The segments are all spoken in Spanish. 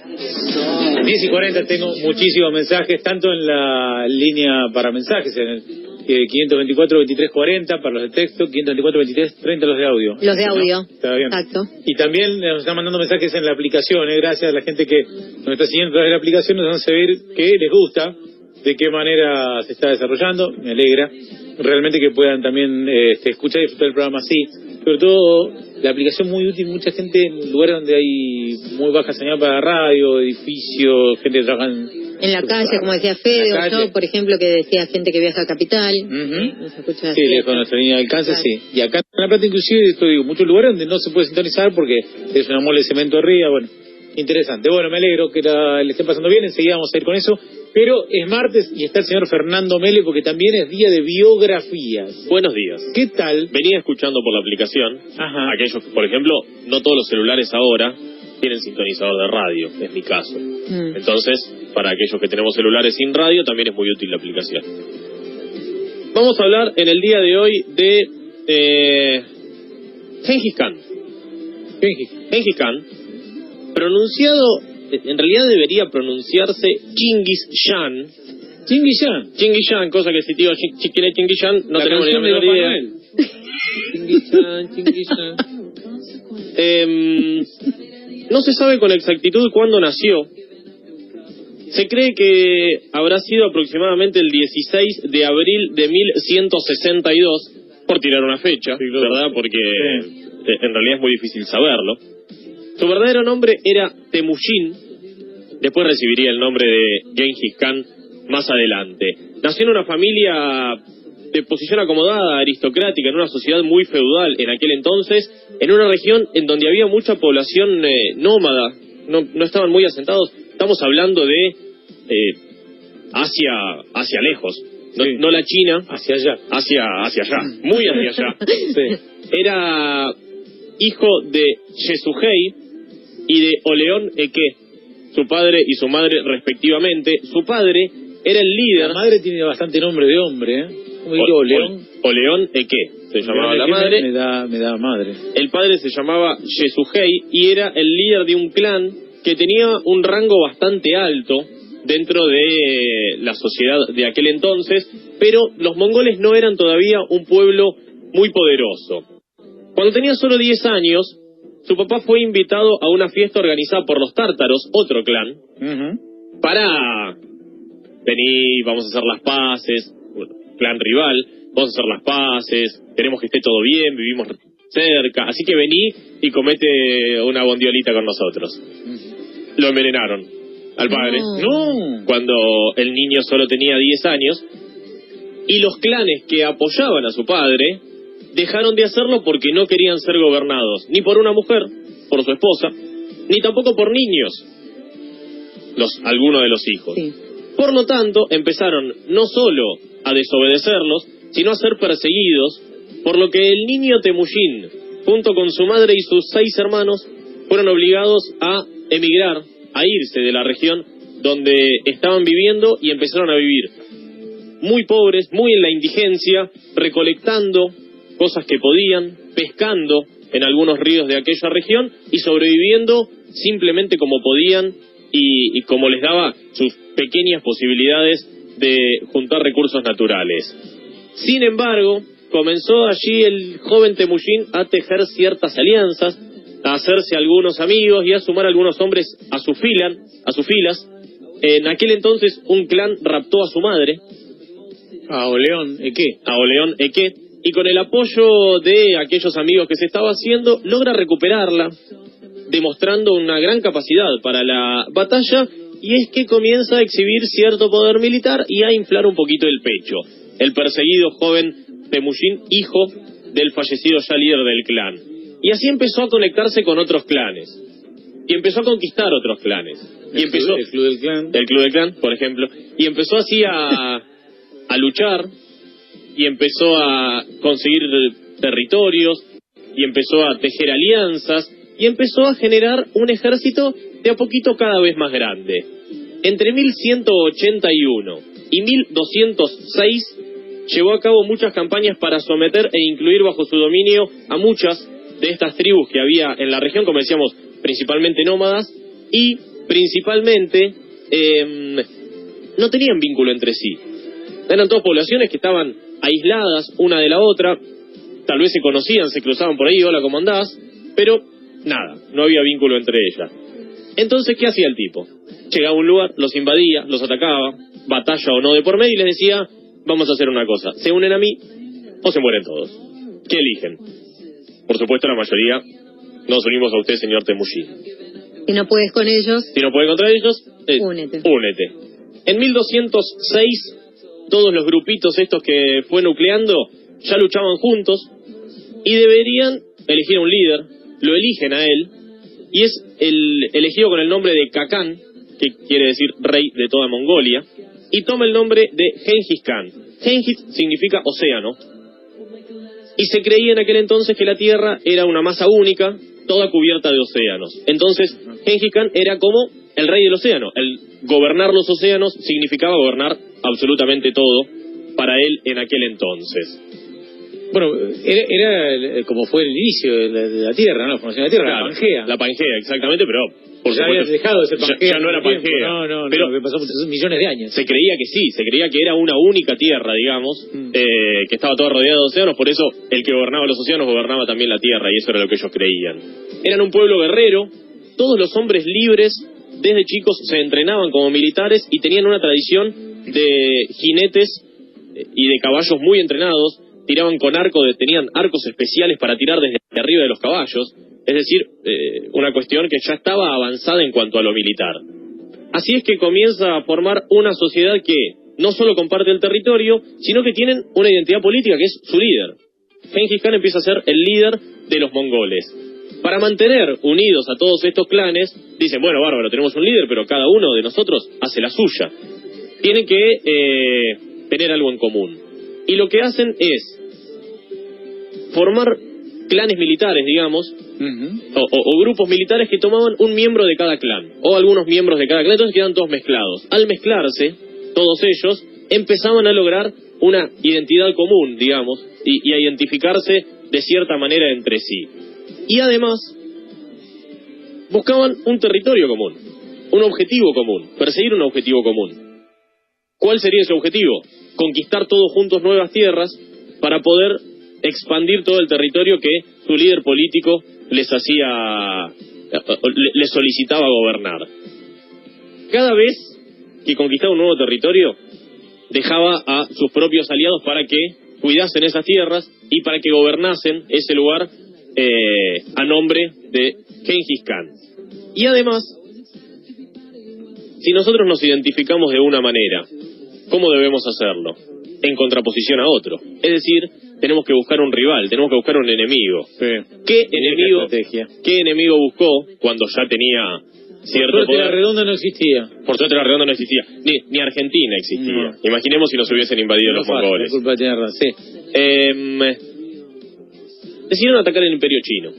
10:40 tengo muchísimos mensajes, tanto en la línea para mensajes, en el 524-2340 para los de texto, 524-2330 los de audio. Los de audio. ¿No? Está bien. Exacto. Y también nos están mandando mensajes en la aplicación, gracias a la gente que nos está siguiendo a través de la aplicación, nos hace ver que les gusta, de qué manera se está desarrollando, me alegra. Realmente que puedan también escuchar y disfrutar del programa así. Sobre todo, la aplicación muy útil, mucha gente en lugares donde hay muy baja señal para radio, edificios, gente que trabaja en la calle, como decía Fede, o yo, por ejemplo, que decía gente que viaja a Capital. Nos escucha sí, lejos de nuestra línea de alcance, claro. Sí. Y acá en La Plata, inclusive, esto digo, muchos lugares donde no se puede sintonizar porque es una mole de cemento arriba, bueno, interesante. Bueno, me alegro que le estén pasando bien, enseguida vamos a ir con eso. Pero es martes y está el señor Fernando Mele porque también es día de biografías. Buenos días. ¿Qué tal? Venía escuchando por la aplicación. Ajá. Aquellos que, por ejemplo, no todos los celulares ahora tienen sintonizador de radio, es mi caso. Entonces, para aquellos que tenemos celulares sin radio, también es muy útil la aplicación. Vamos a hablar en el día de hoy de Gengis Khan. Gengis Khan, pronunciado... En realidad debería pronunciarse Chinguis Khan. Chinguis Khan. Chinguis Khan, cosa que si tío quién es Chinguis Khan, no tenemos ni la menor idea. Chinguis Khan, Chinguis Khan. No se sabe con exactitud cuándo nació. Se cree que habrá sido aproximadamente el 16 de abril de 1162, por tirar una fecha, sí, claro. ¿Verdad? Porque en realidad es muy difícil saberlo. Su verdadero nombre era Temujin, después recibiría el nombre de Gengis Khan más adelante. Nació en una familia de posición acomodada, aristocrática, en una sociedad muy feudal en aquel entonces, en una región en donde había mucha población nómada, no estaban muy asentados. Estamos hablando de hacia lejos, no la China, hacia allá, hacia allá, muy hacia allá. Sí. Era hijo de Yesugei y de Oleón Eke, su padre y su madre respectivamente. Su padre era el líder... La madre tiene bastante nombre de hombre, ¿eh? ¿Cómo digo? Oleón Eke se llamaba la madre. Me da madre. El padre se llamaba Yesugei y era el líder de un clan que tenía un rango bastante alto dentro de la sociedad de aquel entonces, pero los mongoles no eran todavía un pueblo muy poderoso. Cuando tenía solo 10 años, su papá fue invitado a una fiesta organizada por los tártaros, otro clan, para venir, vamos a hacer las paces, bueno, clan rival, vamos a hacer las paces, queremos que esté todo bien, vivimos cerca, así que vení y comete una bondiolita con nosotros. Lo envenenaron al padre, cuando el niño solo tenía 10 años, y los clanes que apoyaban a su padre dejaron de hacerlo porque no querían ser gobernados, ni por una mujer, por su esposa, ni tampoco por niños, algunos de los hijos. Sí. Por lo tanto, empezaron no solo a desobedecerlos, sino a ser perseguidos, por lo que el niño Temujin, junto con su madre y sus 6 hermanos, fueron obligados a emigrar, a irse de la región donde estaban viviendo y empezaron a vivir muy pobres, muy en la indigencia, recolectando cosas que podían, pescando en algunos ríos de aquella región y sobreviviendo simplemente como podían y como les daba sus pequeñas posibilidades de juntar recursos naturales. Sin embargo, comenzó allí el joven Temujin a tejer ciertas alianzas, a hacerse algunos amigos y a sumar algunos hombres a sus filas. En aquel entonces un clan raptó a su madre, a Oleón Eke, y con el apoyo de aquellos amigos que se estaba haciendo, logra recuperarla, demostrando una gran capacidad para la batalla, y es que comienza a exhibir cierto poder militar y a inflar un poquito el pecho. El perseguido joven Temujin, hijo del fallecido ya líder del clan. Y así empezó a conectarse con otros clanes. Y empezó a conquistar otros clanes. El Club del Clan. El Club del Clan, por ejemplo. Y empezó así a luchar, y empezó a conseguir territorios, y empezó a tejer alianzas, y empezó a generar un ejército de a poquito cada vez más grande. Entre 1181 y 1206 llevó a cabo muchas campañas para someter e incluir bajo su dominio a muchas de estas tribus que había en la región, como decíamos, principalmente nómadas, y principalmente no tenían vínculo entre sí. Eran todas poblaciones que estaban aisladas una de la otra, tal vez se conocían, se cruzaban por ahí, hola, ¿cómo andás? Pero nada, no había vínculo entre ellas. Entonces, ¿qué hacía el tipo? Llegaba a un lugar, los invadía, los atacaba, batalla o no de por medio, y les decía, vamos a hacer una cosa, se unen a mí o se mueren todos. ¿Qué eligen? Por supuesto, la mayoría nos unimos a usted, señor Temujin. Si no puedes con ellos... Si no puedes contra ellos, únete. En 1206, todos los grupitos estos que fue nucleando ya luchaban juntos y deberían elegir a un líder, lo eligen a él, y es el elegido con el nombre de Kakán, que quiere decir rey de toda Mongolia, y toma el nombre de Genghis Khan. Genghis significa océano, y se creía en aquel entonces que la Tierra era una masa única, toda cubierta de océanos. Entonces, Genghis Khan era como el rey del océano. El gobernar los océanos significaba gobernar absolutamente todo para él en aquel entonces. Bueno, era como fue el inicio de la Tierra, ¿no? La formación de la Tierra, claro, la Pangea. La Pangea, exactamente, pero... Por ya habías dejado de ser Pangea. Ya no era Pangea. No, pero que pasó muchos millones de años. Se creía que sí, se creía que era una única Tierra, digamos, que estaba toda rodeada de océanos, por eso el que gobernaba los océanos gobernaba también la Tierra, y eso era lo que ellos creían. Eran un pueblo guerrero, todos los hombres libres, desde chicos se entrenaban como militares y tenían una tradición de jinetes y de caballos muy entrenados, tiraban con arco, tenían arcos especiales para tirar desde arriba de los caballos, es decir, una cuestión que ya estaba avanzada en cuanto a lo militar. Así es que comienza a formar una sociedad que no solo comparte el territorio, sino que tienen una identidad política que es su líder. Genghis Khan empieza a ser el líder de los mongoles. Para mantener unidos a todos estos clanes, dicen, bueno, bárbaro, tenemos un líder, pero cada uno de nosotros hace la suya. Tienen que tener algo en común. Y lo que hacen es formar clanes militares, digamos, o grupos militares que tomaban un miembro de cada clan, o algunos miembros de cada clan, entonces quedan todos mezclados. Al mezclarse, todos ellos empezaban a lograr una identidad común, digamos, y a identificarse de cierta manera entre sí. Y además, buscaban un territorio común, un objetivo común, perseguir un objetivo común. ¿Cuál sería ese objetivo? Conquistar todos juntos nuevas tierras para poder expandir todo el territorio que su líder político les solicitaba gobernar. Cada vez que conquistaba un nuevo territorio, dejaba a sus propios aliados para que cuidasen esas tierras y para que gobernasen ese lugar a nombre de Genghis Khan. Y además, si nosotros nos identificamos de una manera, ¿cómo debemos hacerlo? En contraposición a otro. Es decir, tenemos que buscar un rival, tenemos que buscar un enemigo. Sí. ¿Qué enemigo buscó cuando ya tenía cierto poder? Por suerte la redonda no existía. Por suerte la redonda no existía. Ni Argentina existía. No. Imaginemos si nos hubiesen invadido los mongoles. Culpa de tierra, sí. Decidieron atacar el Imperio Chino.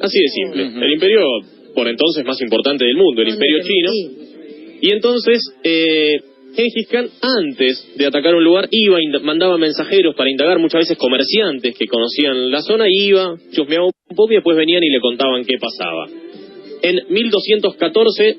Así de simple. El imperio, por entonces, más importante del mundo, el Imperio Chino. Y entonces, Genghis Khan, antes de atacar un lugar, mandaba mensajeros para indagar, muchas veces comerciantes que conocían la zona, iba, chusmeaba un poco y después venían y le contaban qué pasaba. En 1214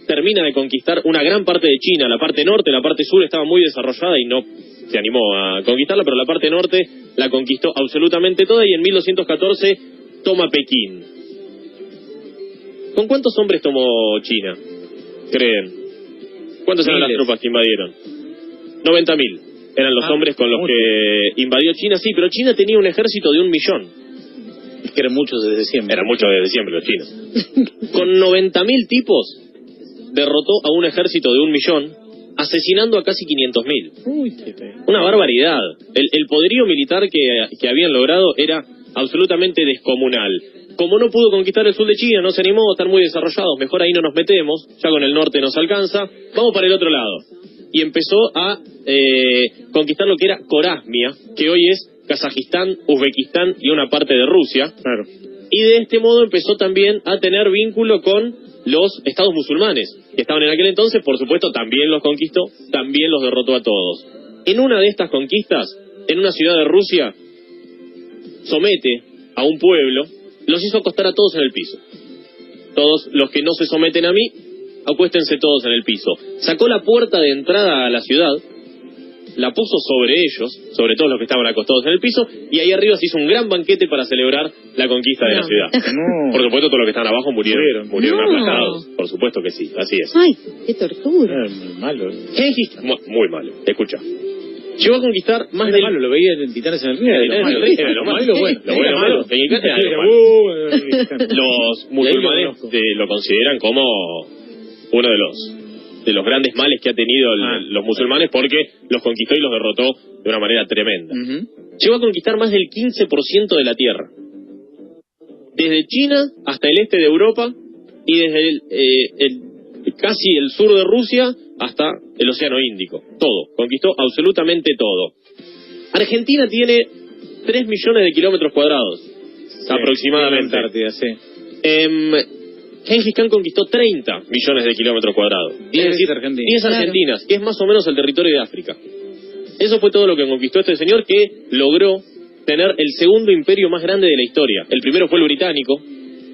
termina de conquistar una gran parte de China, la parte norte, la parte sur estaba muy desarrollada y no se animó a conquistarla, pero la parte norte la conquistó absolutamente toda y en 1214 toma Pekín. ¿Con cuántos hombres tomó China? ¿Creen? ¿Cuántas eran las tropas que invadieron? 90.000 eran los hombres con los que invadió China, sí, pero China tenía un ejército de 1 millón. Es que eran muchos desde siempre. Eran muchos desde siempre los chinos. Con 90.000 tipos derrotó a un ejército de 1 millón, asesinando a casi 500.000. Una barbaridad. El poderío militar que habían logrado era absolutamente descomunal. Como no pudo conquistar el sur de China, no se animó a estar muy desarrollados, mejor ahí no nos metemos, ya con el norte nos alcanza, vamos para el otro lado. Y empezó a conquistar lo que era Corasmia, que hoy es Kazajistán, Uzbekistán y una parte de Rusia. Claro. Y de este modo empezó también a tener vínculo con los estados musulmanes, que estaban en aquel entonces, por supuesto, también los conquistó, también los derrotó a todos. En una de estas conquistas, en una ciudad de Rusia, somete a un pueblo, los hizo acostar a todos en el piso. Todos los que no se someten a mí, acuéstense todos en el piso. Sacó la puerta de entrada a la ciudad, la puso sobre ellos, sobre todos los que estaban acostados en el piso, y ahí arriba se hizo un gran banquete para celebrar la conquista de la ciudad. No. Por supuesto, todos los que estaban abajo murieron aplastados. Por supuesto que sí, así es. Ay, qué tortura. Muy malo. Gengis Khan, muy malo, escucha. Llegó a conquistar más de malo, lo veía en Titanes en el Río. Era lo malo, bueno. Lo malo. Los musulmanes lo consideran como uno de los grandes males que ha tenido los musulmanes, porque los conquistó y los derrotó de una manera tremenda. Llegó a conquistar más del 15% de la tierra. Desde China hasta el este de Europa y desde casi el sur de Rusia hasta el Océano Índico. Todo. Conquistó absolutamente todo. Argentina tiene 3 millones de kilómetros cuadrados. Aproximadamente. Gengis Khan conquistó 30 millones de kilómetros cuadrados. Es decir, 10 Argentinas, que es más o menos el territorio de África. Eso fue todo lo que conquistó este señor, que logró tener el segundo imperio más grande de la historia. El primero fue el británico,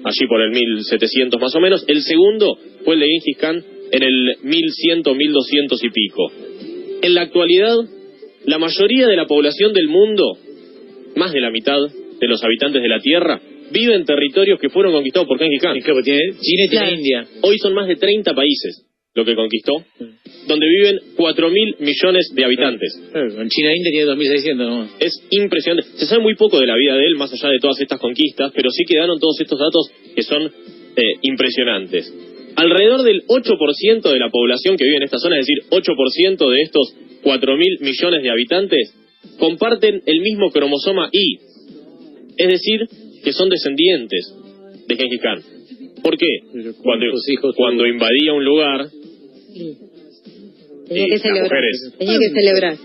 allí por el 1700 más o menos. El segundo fue el de Gengis Khan en el 1100, 1200 y pico. En la actualidad, la mayoría de la población del mundo, más de la mitad de los habitantes de la Tierra, vive en territorios que fueron conquistados por Gengis Khan. China y tiene India. Hoy son más de 30 países lo que conquistó, donde viven 4.000 millones de habitantes. En China e India tiene 2.600 nomás. Es impresionante. Se sabe muy poco de la vida de él, más allá de todas estas conquistas, pero sí quedaron todos estos datos que son impresionantes. Alrededor del 8% de la población que vive en esta zona, es decir, 8% de estos 4.000 millones de habitantes, comparten el mismo cromosoma Y. Es decir, que son descendientes de Gengis Khan. ¿Por qué? Cuando invadía un lugar... Tenía que celebrar. Había que celebrar.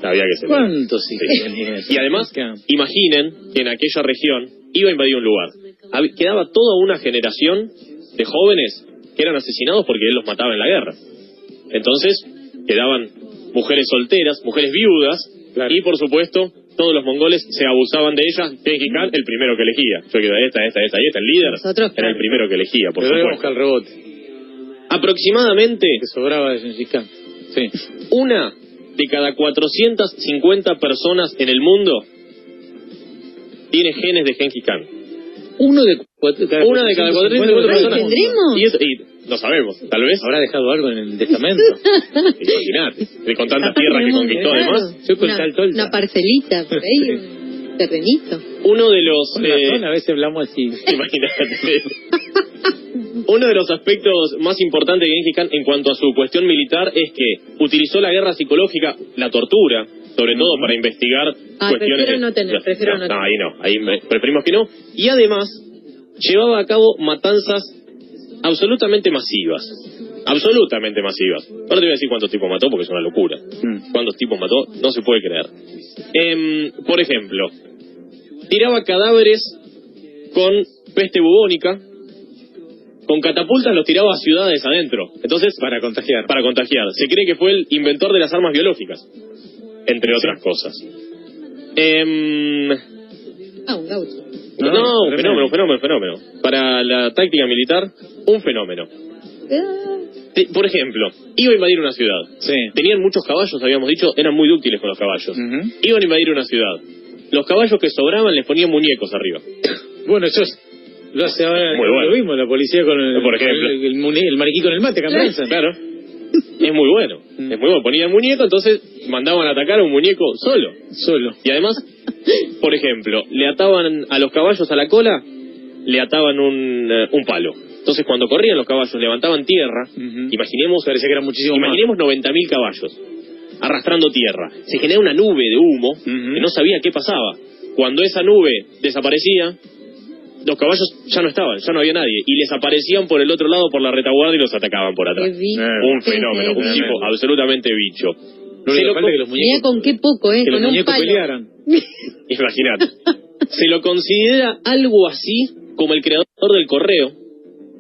¿Cuántos hijos tenía? Y además, imaginen que en aquella región iba a invadir un lugar. Quedaba toda una generación de jóvenes que eran asesinados porque él los mataba en la guerra. Entonces, quedaban mujeres solteras, mujeres viudas, y por supuesto, todos los mongoles se abusaban de ellas. Gengis Khan, el primero que elegía. Yo quiero esta, el líder era el primero que elegía, por supuesto. El rebote. Aproximadamente... Que sobraba de Gengis Khan. Sí. Una de cada 450 personas en el mundo tiene genes de Gengis Khan. Una de cada 450 personas. ¿Tendremos? Y no sabemos, tal vez. Habrá dejado algo en el testamento. Imagínate, con tanta tierra que conquistó además. Una parcelita por ahí, un terrenito. Uno de los... a veces hablamos así. Imagínate. Uno de los aspectos más importantes de Gengis Khan en cuanto a su cuestión militar es que utilizó la guerra psicológica, la tortura, sobre todo para investigar cuestiones... Prefiero no tener. Ahí preferimos que no. Y además, llevaba a cabo matanzas absolutamente masivas. Absolutamente masivas. Ahora te voy a decir cuántos tipos mató porque es una locura. Cuántos tipos mató, no se puede creer. Por ejemplo, tiraba cadáveres con peste bubónica. Con catapultas los tiraba a ciudades adentro. Entonces, para contagiar. Se cree que fue el inventor de las armas biológicas, entre otras cosas. Un gaucho. No, fenómeno. Para la táctica militar, un fenómeno. Por ejemplo, iba a invadir una ciudad. Tenían muchos caballos, habíamos dicho, eran muy dúctiles con los caballos. Iban a invadir una ciudad. Los caballos que sobraban les ponían muñecos arriba. Bueno, eso es... Lo hace ahora, lo vimos, la policía con por ejemplo, el maniquí con el mate, claro. Es muy bueno. Ponían muñeco, entonces mandaban a atacar a un muñeco solo. Y además, por ejemplo, le ataban a los caballos a la cola, le ataban un palo. Entonces cuando corrían los caballos, levantaban tierra, imaginemos, parecía que era muchísimo más. 90.000 caballos arrastrando tierra. Se genera una nube de humo que no sabía qué pasaba. Cuando esa nube desaparecía, los caballos ya no estaban, ya no había nadie, y les aparecían por el otro lado, por la retaguardia, y los atacaban por atrás. Un fenómeno, un tipo absolutamente bicho. Mira con qué poco, que los con muñecos pelearan. Imagínate. Se lo considera algo así como el creador del correo,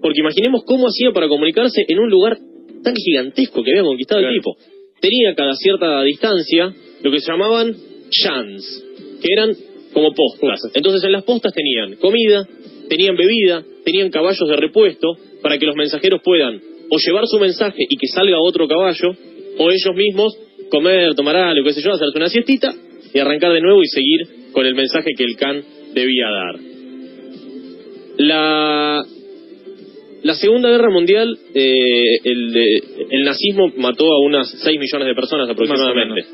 porque imaginemos cómo hacía para comunicarse en un lugar tan gigantesco que había conquistado el tipo. Tenía cada cierta distancia lo que se llamaban shans, que eran como postas. Entonces en las postas tenían comida, tenían bebida, tenían caballos de repuesto para que los mensajeros puedan o llevar su mensaje y que salga otro caballo, o ellos mismos comer, tomar algo, qué sé yo, hacerse una siestita y arrancar de nuevo y seguir con el mensaje que el Khan debía dar. La Segunda Guerra Mundial, el nazismo mató a unas 6 millones de personas aproximadamente.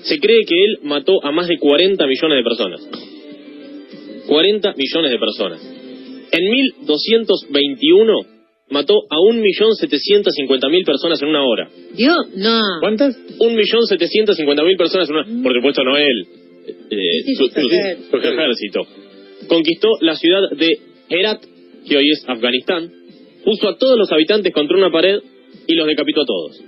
Se cree que él mató a más de 40 millones de personas. 40 millones de personas. En 1221 mató a 1.750.000 personas en una hora. Dios, no. ¿Cuántas? 1.750.000 personas en una hora. Por supuesto no él, su ejército. Conquistó la ciudad de Herat, que hoy es Afganistán, puso a todos los habitantes contra una pared y los decapitó a todos.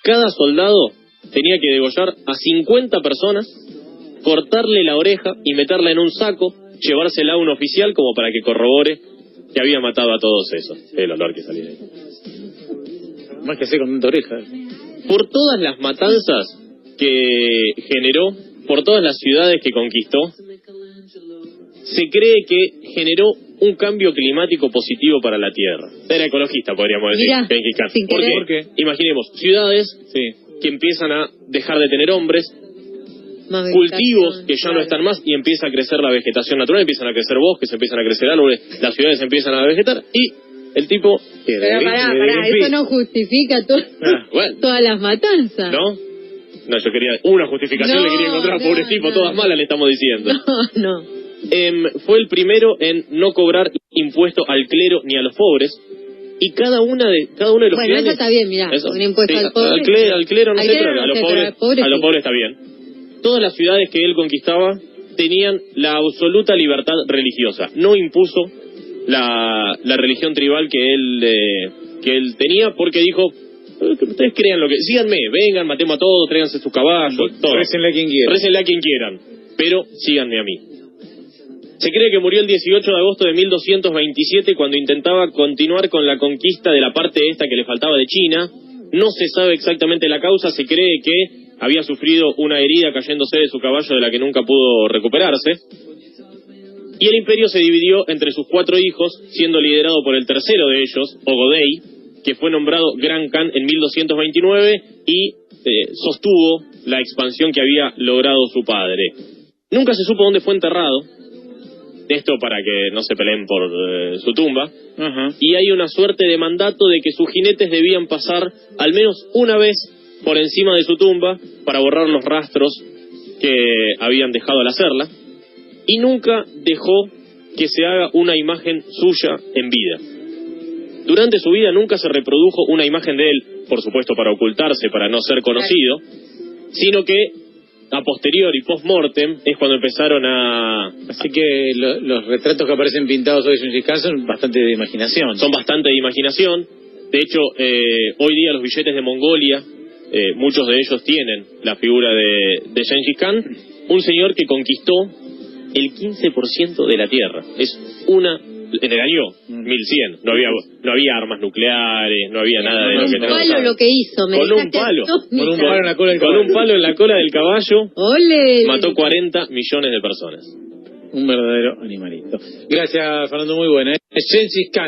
Cada soldado tenía que degollar a 50 personas, cortarle la oreja y meterla en un saco, llevársela a un oficial como para que corrobore que había matado a todos esos. El olor que salía de ahí. Más que hacer con tanta oreja. Por todas las matanzas que generó, por todas las ciudades que conquistó, se cree que generó un cambio climático positivo para la Tierra. Era ecologista, podríamos decir. Mirá, ¿Por qué? Imaginemos, ciudades que empiezan a dejar de tener hombres, cultivos que ya no están más y empieza a crecer la vegetación natural, empiezan a crecer bosques, empiezan a crecer árboles, las ciudades empiezan a vegetar y el tipo... Pero pará, eso no justifica todas las matanzas. ¿No? No, yo quería... Una justificación le quería encontrar, pobre tipo, todas malas le estamos diciendo. No. Fue el primero en no cobrar impuesto al clero ni a los pobres. Y cada uno de los bueno, clanes, eso está bien, mirá, un impuesto al pobre. Al clero no sé, pero a los pobres está bien. Todas las ciudades que él conquistaba tenían la absoluta libertad religiosa. No impuso la religión tribal que él tenía, porque dijo: ustedes crean lo que... Síganme, vengan, matemos a todos, tráiganse sus caballos, todo. Récenle a quien quieran, pero síganme a mí. Se cree que murió el 18 de agosto de 1227 cuando intentaba continuar con la conquista de la parte esta que le faltaba de China. No se sabe exactamente la causa, se cree que había sufrido una herida cayéndose de su caballo de la que nunca pudo recuperarse. Y el imperio se dividió entre sus 4 hijos, siendo liderado por el tercero de ellos, Ogodei, que fue nombrado Gran Khan en 1229 y sostuvo la expansión que había logrado su padre. Nunca se supo dónde fue enterrado. Esto para que no se peleen por su tumba. Y hay una suerte de mandato de que sus jinetes debían pasar al menos una vez por encima de su tumba para borrar los rastros que habían dejado al hacerla. Y nunca dejó que se haga una imagen suya en vida. Durante su vida nunca se reprodujo una imagen de él, por supuesto para ocultarse, para no ser conocido, sino que a posteriori, post-mortem, es cuando empezaron a... Así que los retratos que aparecen pintados hoy en Gengis Khan son bastante de imaginación. Son bastante de imaginación. De hecho, hoy día los billetes de Mongolia, muchos de ellos tienen la figura de Gengis Khan, un señor que conquistó el 15% de la Tierra. Es una... En el año 1100 no había armas nucleares, no había nada de lo que tenemos. Con un palo lo que hizo, con un palo en la cola del caballo. Con un palo en la cola del caballo. ¡Ole! Mató 40 millones de personas. Un verdadero animalito. Gracias, Fernando, muy buena. Gengis Khan.